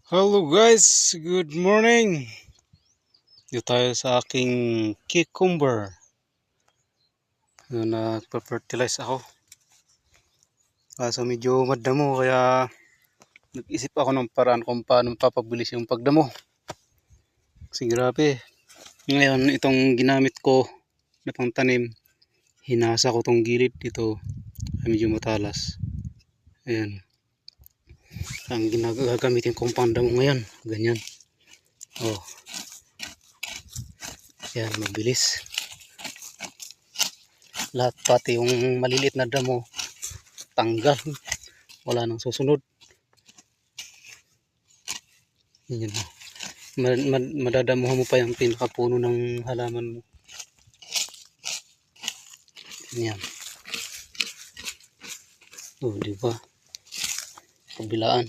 Hello guys, good morning. Dito tayo sa aking cucumber. Nagpa-fertilize ako. Kaso medyo madamo kaya nag-isip ako ng paraan kung paano papabilis yung pagdamo. Kasi grabe. Ngayon itong ginamit ko na pangtanim, hinasa ko tong gilid dito. Medyo matalas. Ayan. Ang ginagamitin kong pangdamo ngayon. Ganyan. Oh. Ayan, mabilis. Lahat pati yung maliliit na damo tanggal, wala nang susunod. Yan, madadamuhan mo pa yung pinakapuno ng halaman mo. Yan. Oh, di ba? Kabilaan.